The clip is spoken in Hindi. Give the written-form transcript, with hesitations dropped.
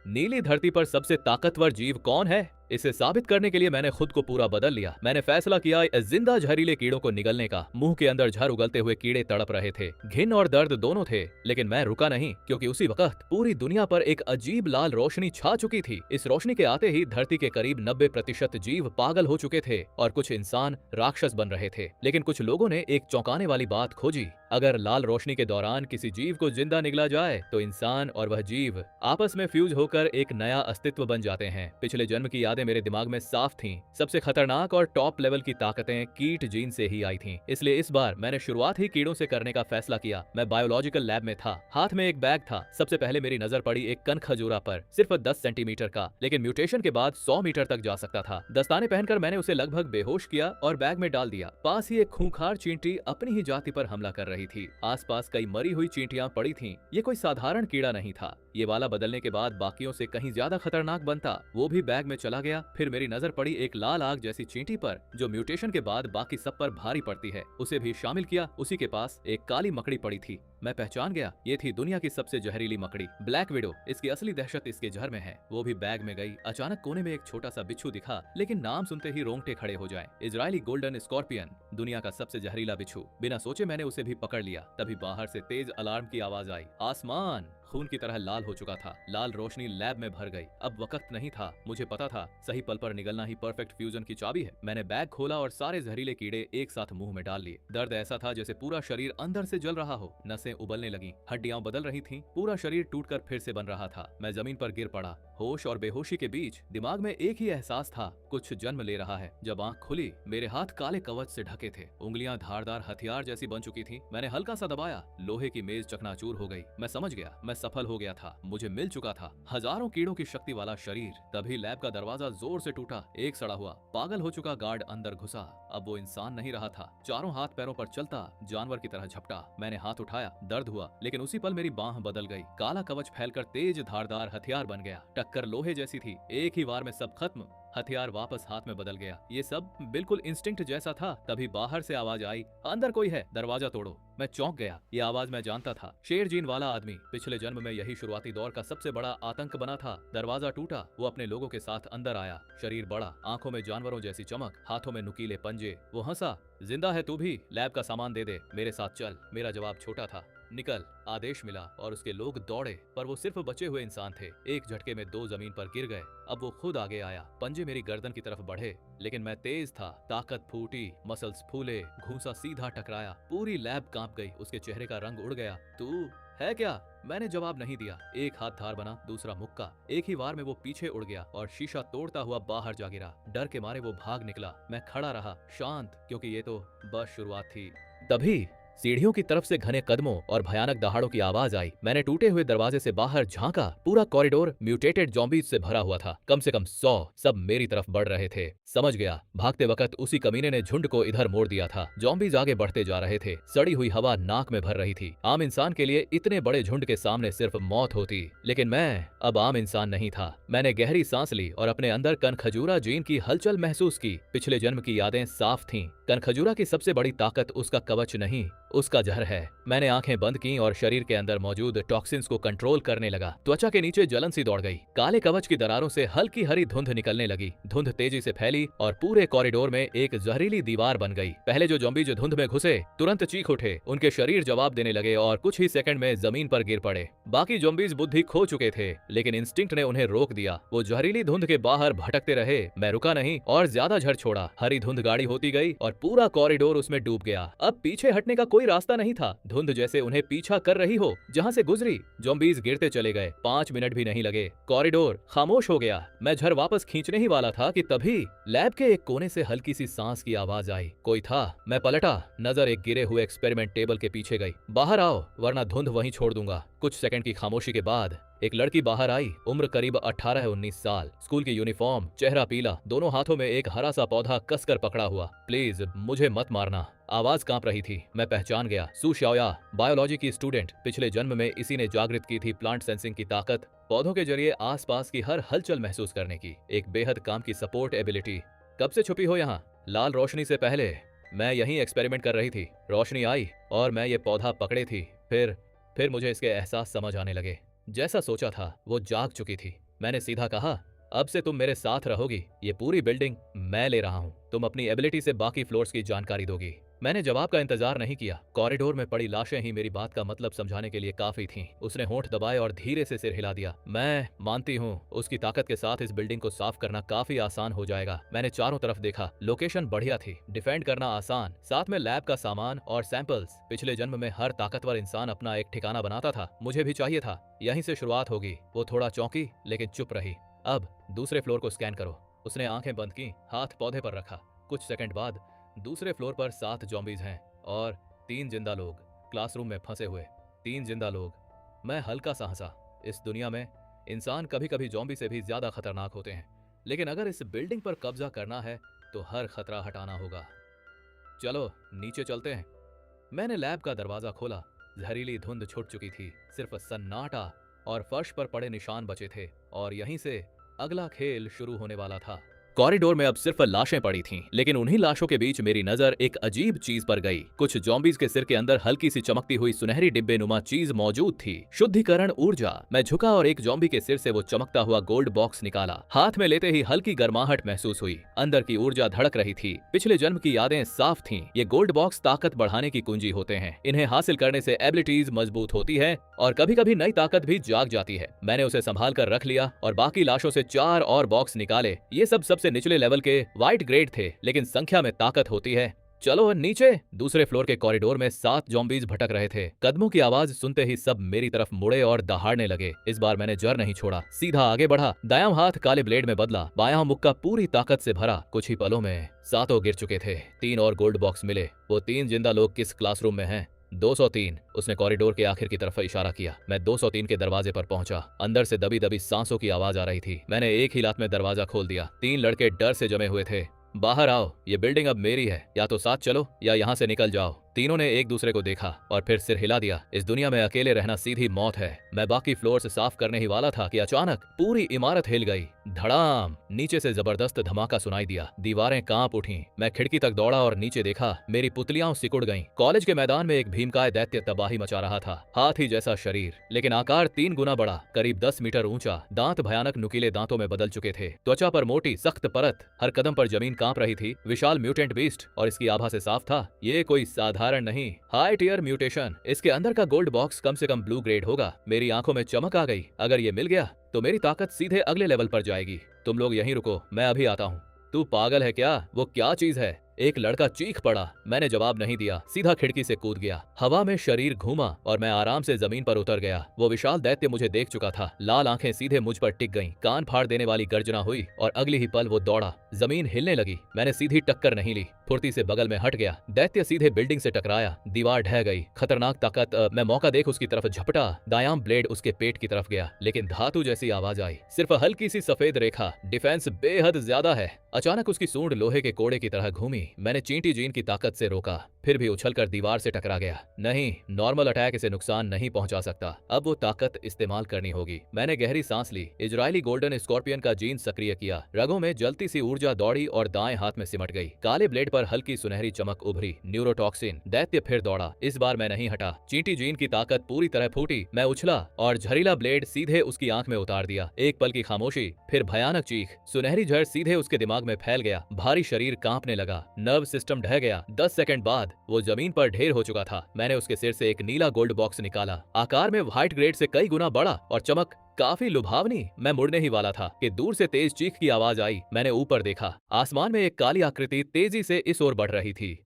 नीली धरती पर सबसे ताकतवर जीव कौन है? इसे साबित करने के लिए मैंने खुद को पूरा बदल लिया। मैंने फैसला किया जिंदा जहरीले कीड़ों को निगलने का। मुंह के अंदर झर उगलते हुए कीड़े तड़प रहे थे, घिन और दर्द दोनों थे, लेकिन मैं रुका नहीं, क्योंकि उसी वक्त पूरी दुनिया पर एक अजीब लाल रोशनी छा चुकी थी। इस रोशनी के आते ही धरती के करीब 90% जीव पागल हो चुके थे और कुछ इंसान राक्षस बन रहे थे। लेकिन कुछ लोगों ने एक चौंकाने वाली बात खोजी। अगर लाल रोशनी के दौरान किसी जीव को जिंदा निगला जाए तो इंसान और वह जीव आपस में फ्यूज होकर एक नया अस्तित्व बन जाते हैं। पिछले जन्म की यादें मेरे दिमाग में साफ थीं। सबसे खतरनाक और टॉप लेवल की ताकतें कीट जीन से ही आई थीं। इसलिए इस बार मैंने शुरुआत ही कीड़ों से करने का फैसला किया। मैं बायोलॉजिकल लैब में था, हाथ में एक बैग था। सबसे पहले मेरी नजर पड़ी एक कनखजूरा पर, सिर्फ 10 सेंटीमीटर का, लेकिन म्यूटेशन के बाद 100 मीटर तक जा सकता था। दस्ताने पहनकर मैंने उसे लगभग बेहोश किया और बैग में डाल दिया। पास ही एक खूंखार चींटी अपनी ही जाति पर हमला कर रही थी। आसपास कई मरी हुई चींटियां पड़ी थीं। ये कोई साधारण कीड़ा नहीं था। ये वाला बदलने के बाद बाकियों से कहीं ज्यादा खतरनाक बनता। वो भी बैग में चला गया। फिर मेरी नजर पड़ी एक लाल आग जैसी चींटी पर, जो म्यूटेशन के बाद बाकी सब पर भारी पड़ती है। उसे भी शामिल किया। उसी के पास एक काली मकड़ी पड़ी थी। मैं पहचान गया, ये थी दुनिया की सबसे जहरीली मकड़ी, ब्लैक विडो। इसकी असली दहशत इसके जहर में है। वो भी बैग में गई। अचानक कोने में एक छोटा सा बिच्छू दिखा, लेकिन नाम सुनते ही रोंगटे खड़े हो जाए। इजरायली गोल्डन स्कॉर्पियन, दुनिया का सबसे जहरीला बिच्छू। बिना सोचे मैंने उसे भी पकड़ लिया। तभी बाहर से तेज अलार्म की आवाज आई। आसमान खून की तरह लाल हो चुका था। लाल रोशनी लैब में भर गई। अब वक्त नहीं था। मुझे पता था सही पल पर निगलना ही परफेक्ट फ्यूजन की चाबी है। मैंने बैग खोला और सारे जहरीले कीड़े एक साथ मुंह में डाल लिए। दर्द ऐसा था जैसे पूरा शरीर अंदर से जल रहा हो। नसें उबलने लगी, हड्डियां बदल रही थीं, पूरा शरीर टूटकर फिर से बन रहा था। मैं जमीन पर गिर पड़ा। होश और बेहोशी के बीच दिमाग में एक ही एहसास था, कुछ जन्म ले रहा है। जब आंख खुली, मेरे हाथ काले कवच से ढके थे। उंगलियां धारदार हथियार जैसी बन चुकी थीं। मैंने हल्का सा दबाया, लोहे की मेज चकनाचूर हो गई। मैं समझ गया, मैं सफल हो गया था। मुझे मिल चुका था हजारों कीड़ों की शक्ति वाला शरीर। तभी लैब का दरवाजा जोर से टूटा। एक सड़ा हुआ, पागल हो चुका गार्ड अंदर घुसा। अब वो इंसान नहीं रहा था। चारों हाथ पैरों पर चलता, जानवर की तरह झपटा। मैंने हाथ उठाया, दर्द हुआ, लेकिन उसी पल मेरी बांह बदल गई। काला कवच फैलकर तेज धारदार हथियार बन गया। टक्कर लोहे जैसी थी। एक ही वार में सब खत्म। हथियार वापस हाथ में बदल गया। ये सब बिल्कुल इंस्टिंक्ट जैसा था। तभी बाहर से आवाज आई, अंदर कोई है, दरवाजा तोड़ो। मैं चौंक गया। ये आवाज मैं जानता था। शेर जीन वाला आदमी। पिछले जन्म में यही शुरुआती दौर का सबसे बड़ा आतंक बना था। दरवाजा टूटा, वो अपने लोगों के साथ अंदर आया। शरीर बड़ा, आंखों में जानवरों जैसी चमक, हाथों में नुकीले पंजे। वो हंसा, जिंदा है तू भी? लैब का सामान दे दे, मेरे साथ चल। मेरा जवाब छोटा था, निकल। आदेश मिला और उसके लोग दौड़े, पर वो सिर्फ बचे हुए इंसान थे। एक झटके में 2 जमीन पर गिर गए। अब वो खुद आगे आया। पंजे मेरी गर्दन की तरफ बढ़े, लेकिन मैं तेज था। ताकत फूटी, मसल्स फूले, घूंसा सीधा टकराया। पूरी लैब कांप गई। उसके चेहरे का रंग उड़ गया। तू है क्या? मैंने जवाब नहीं दिया। एक हाथ धार बना, दूसरा मुक्का। एक ही वार में वो पीछे उड़ गया और शीशा तोड़ता हुआ बाहर जा गिरा। डर के मारे वो भाग निकला। मैं खड़ा रहा, शांत, क्योंकि ये तो बस शुरुआत थी। तभी सीढ़ियों की तरफ से घने कदमों और भयानक दहाड़ों की आवाज आई। मैंने टूटे हुए दरवाजे से बाहर झांका। पूरा कॉरिडोर म्यूटेटेड ज़ॉम्बीज़ से भरा हुआ था। कम से कम 100। सब मेरी तरफ बढ़ रहे थे। समझ गया, भागते वक्त उसी कमीने ने झुंड को इधर मोड़ दिया था। ज़ॉम्बीज़ आगे बढ़ते जा रहे थे। सड़ी हुई हवा नाक में भर रही थी। आम इंसान के लिए इतने बड़े झुंड के सामने सिर्फ मौत होती, लेकिन मैं अब आम इंसान नहीं था। मैंने गहरी सांस ली और अपने अंदर कनखजूरा जीन की हलचल महसूस की। पिछले जन्म की यादें साफ थीं। कनखजूरा की सबसे बड़ी ताकत उसका कवच नहीं, उसका जहर है। मैंने आंखें बंद की और शरीर के अंदर मौजूद टॉक्सिन्स को कंट्रोल करने लगा। त्वचा के नीचे जलन सी दौड़ गई। काले कवच की दरारों से हल्की हरी धुंध निकलने लगी। धुंध तेजी से फैली और पूरे कॉरिडोर में एक जहरीली दीवार बन गई। पहले जो ज़ॉम्बी धुंध में घुसे तुरंत चीख उठे। उनके शरीर जवाब देने लगे और कुछ ही सेकंड में जमीन पर गिर पड़े। बाकी ज़ॉम्बीज़ बुद्धि खो चुके थे, लेकिन इंस्टिंक्ट ने उन्हें रोक दिया। वो जहरीली धुंध के बाहर भटकते रहे। मैं रुका नहीं और ज्यादा झड़ छोड़ा। हरी धुंध गाढ़ी होती गई और पूरा कॉरिडोर उसमें डूब गया। अब पीछे हटने का कोई रास्ता नहीं था। धुंध जैसे उन्हें पीछा कर रही हो। जहां से गुजरी ज़ॉम्बीज़ गिरते चले गए। 5 मिनट भी नहीं लगे, कॉरिडोर खामोश हो गया। मैं झर वापस खींचने ही वाला था कि तभी लैब के एक कोने से हल्की सी सांस की आवाज आई। कोई था। मैं पलटा, नजर एक गिरे हुए एक्सपेरिमेंट टेबल के पीछे गई। बाहर आओ, वरना धुंध वहीं छोड़ दूंगा। कुछ सेकंड की खामोशी के बाद एक लड़की बाहर आई। उम्र करीब 18-19 साल। स्कूल की यूनिफॉर्म, चेहरा पीला, दोनों हाथों में एक हरा सा पौधा कसकर पकड़ा हुआ। प्लीज मुझे मत मारना। आवाज कांप रही थी। मैं पहचान गया, सू शाओया, बायोलॉजी की स्टूडेंट। पिछले जन्म में इसी ने जागृत की थी प्लांट सेंसिंग की ताकत, पौधों के जरिए आसपास की हर हलचल महसूस करने की एक बेहद काम की सपोर्ट एबिलिटी। कब से छुपी हो यहाँ? लाल रोशनी से पहले मैं यहीं एक्सपेरिमेंट कर रही थी। रोशनी आई और मैं ये पौधा पकड़े थी। फिर मुझे इसके एहसास समझ आने लगे। जैसा सोचा था वो जाग चुकी थी। मैंने सीधा कहा, अब से तुम मेरे साथ रहोगी, ये पूरी बिल्डिंग मैं ले रहा हूँ, तुम अपनी एबिलिटी से बाकी फ्लोर्स की जानकारी दोगी। मैंने जवाब का इंतजार नहीं किया। कॉरिडोर में पड़ी लाशें ही मेरी बात का मतलब समझाने के लिए काफी थीं। उसने होंठ दबाए और धीरे से सिर हिला दिया। मैं मानती हूँ, उसकी ताकत के साथ इस बिल्डिंग को साफ करना काफी आसान हो जाएगा। मैंने चारों तरफ देखा, लोकेशन बढ़िया थी, डिफेंड करना आसान, साथ में लैब का सामान और सैंपल्स। पिछले जन्म में हर ताकतवर इंसान अपना एक ठिकाना बनाता था, मुझे भी चाहिए था। यहीं से शुरुआत होगी। वो थोड़ा चौंकी लेकिन चुप रही। अब दूसरे फ्लोर को स्कैन करो। उसने आंखें बंद की, हाथ पौधे पर रखा। कुछ सेकंड बाद दूसरे फ्लोर पर 7 जॉम्बीज हैं और 3 जिंदा लोग क्लासरूम में फंसे हुए। 3 जिंदा लोग। मैं हल्का सा हंसा। इस दुनिया में इंसान कभी कभी जॉम्बी से भी ज्यादा खतरनाक होते हैं, लेकिन अगर इस बिल्डिंग पर कब्जा करना है तो हर खतरा हटाना होगा। चलो नीचे चलते हैं। मैंने लैब का दरवाजा खोला। जहरीली धुंध छुट चुकी थी, सिर्फ सन्नाटा और फर्श पर पड़े निशान बचे थे, और यहीं से अगला खेल शुरू होने वाला था। कॉरिडोर में अब सिर्फ लाशें पड़ी थीं, लेकिन उन्हीं लाशों के बीच मेरी नजर एक अजीब चीज पर गई। कुछ जॉम्बीज के सिर के अंदर हल्की सी चमकती हुई सुनहरी डिब्बे नुमा चीज मौजूद थी। शुद्धिकरण ऊर्जा। मैं झुका और एक जॉम्बी के सिर से वो चमकता हुआ गोल्ड बॉक्स निकाला। हाथ में लेते ही हल्की गर्माहट महसूस हुई। अंदर की ऊर्जा धड़क रही थी। पिछले जन्म की यादें साफ थीं। ये गोल्ड बॉक्स ताकत बढ़ाने की कुंजी होते हैं। इन्हें हासिल करने से एबिलिटीज मजबूत होती है और कभी कभी नई ताकत भी जाग जाती है। मैंने उसे संभाल कर रख लिया और बाकी लाशों से 4 और बॉक्स निकाले। ये सब सबसे निचले लेवल के वाइट ग्रेड थे, लेकिन संख्या में ताकत होती है। चलो नीचे। दूसरे फ्लोर के कॉरिडोर में 7 जॉम्बीज भटक रहे थे। कदमों की आवाज सुनते ही सब मेरी तरफ मुड़े और दहाड़ने लगे। इस बार मैंने जर नहीं छोड़ा, सीधा आगे बढ़ा। दायां हाथ काले ब्लेड में बदला, बायां मुक्का पूरी ताकत से भरा। कुछ ही पलों में 7 गिर चुके थे। 3 और गोल्ड बॉक्स मिले। वो 3 जिंदा लोग किस क्लासरूम में हैं? 203। उसने कॉरिडोर के आखिर की तरफ इशारा किया। मैं 203 के दरवाजे पर पहुंचा। अंदर से दबी दबी सांसों की आवाज आ रही थी। मैंने एक ही लात में दरवाजा खोल दिया। 3 लड़के डर से जमे हुए थे। बाहर आओ, ये बिल्डिंग अब मेरी है, या तो साथ चलो या यहाँ से निकल जाओ। तीनों ने एक दूसरे को देखा और फिर सिर हिला दिया। इस दुनिया में अकेले रहना सीधी मौत है। मैं बाकी फ्लोर से साफ करने ही वाला था कि अचानक पूरी इमारत हिल गई। धड़ाम। नीचे से जबरदस्त धमाका सुनाई दिया। दीवारें कांप उठी। मैं खिड़की तक दौड़ा और नीचे देखा। मेरी पुतलियां सिकुड़ गईं। कॉलेज के मैदान में एक भीमकाय दैत्य तबाही मचा रहा था। हाथी जैसा शरीर, लेकिन आकार 3 गुना बड़ा, करीब 10 मीटर ऊंचा। दांत भयानक नुकीले दांतों में बदल चुके थे। त्वचा पर मोटी सख्त परत। हर कदम पर जमीन कांप रही थी। विशाल म्यूटेंट बीस्ट, और इसकी आभा से साफ था, ये कोई साधारण नहीं, हाई टियर म्यूटेशन। इसके अंदर का गोल्ड बॉक्स कम से कम ब्लू ग्रेड होगा। मेरी आंखों में चमक आ गई। अगर ये मिल गया तो मेरी ताकत सीधे अगले लेवल पर जाएगी। तुम लोग यहीं रुको, मैं अभी आता हूँ। तू पागल है क्या? वो क्या चीज है? एक लड़का चीख पड़ा। मैंने जवाब नहीं दिया, सीधा खिड़की से कूद गया। हवा में शरीर घूमा और मैं आराम से जमीन पर उतर गया। वो विशाल दैत्य मुझे देख चुका था। लाल आंखें सीधे मुझ पर टिक गईं। कान फाड़ देने वाली गर्जना हुई और अगली ही पल वो दौड़ा। जमीन हिलने लगी। मैंने सीधी टक्कर नहीं ली, फुर्ती से बगल में हट गया। दैत्य सीधे बिल्डिंग से टकराया। दीवार ढह गई। खतरनाक ताकत। मैं मौका देख उसकी तरफ झपटा। दायां ब्लेड उसके पेट की तरफ गया, लेकिन धातु जैसी आवाज आई। सिर्फ हल्की सी सफेद रेखा। डिफेंस बेहद ज्यादा है। अचानक उसकी सूंड लोहे के कोड़े की तरह घूमी। मैंने चींटी जीन की ताकत से रोका, फिर भी उछलकर दीवार से टकरा गया। नहीं, नॉर्मल अटैक इसे नुकसान नहीं पहुंचा सकता। अब वो ताकत इस्तेमाल करनी होगी। मैंने गहरी सांस ली। इजरायली गोल्डन स्कॉर्पियन का जीन सक्रिय किया। रगों में जलती सी ऊर्जा दौड़ी और दाएं हाथ में सिमट गई। काले ब्लेड पर हल्की सुनहरी चमक उभरी। न्यूरोटॉक्सिन। दैत्य फिर दौड़ा। इस बार मैं नहीं हटा। चींटी जीन की ताकत पूरी तरह फूटी। मैं उछला और जहरीला ब्लेड सीधे उसकी आंख में उतार दिया। एक पल की खामोशी, फिर भयानक चीख। सुनहरी जहर सीधे उसके दिमाग में फैल गया। भारी शरीर कांपने लगा। नर्व सिस्टम ढह गया। 10 सेकंड बाद वो जमीन पर ढेर हो चुका था। मैंने उसके सिर से एक नीला गोल्ड बॉक्स निकाला। आकार में व्हाइट ग्रेड से कई गुना बड़ा और चमक काफी लुभावनी। मैं मुड़ने ही वाला था कि दूर से तेज चीख की आवाज आई। मैंने ऊपर देखा। आसमान में एक काली आकृति तेजी से इस ओर बढ़ रही थी।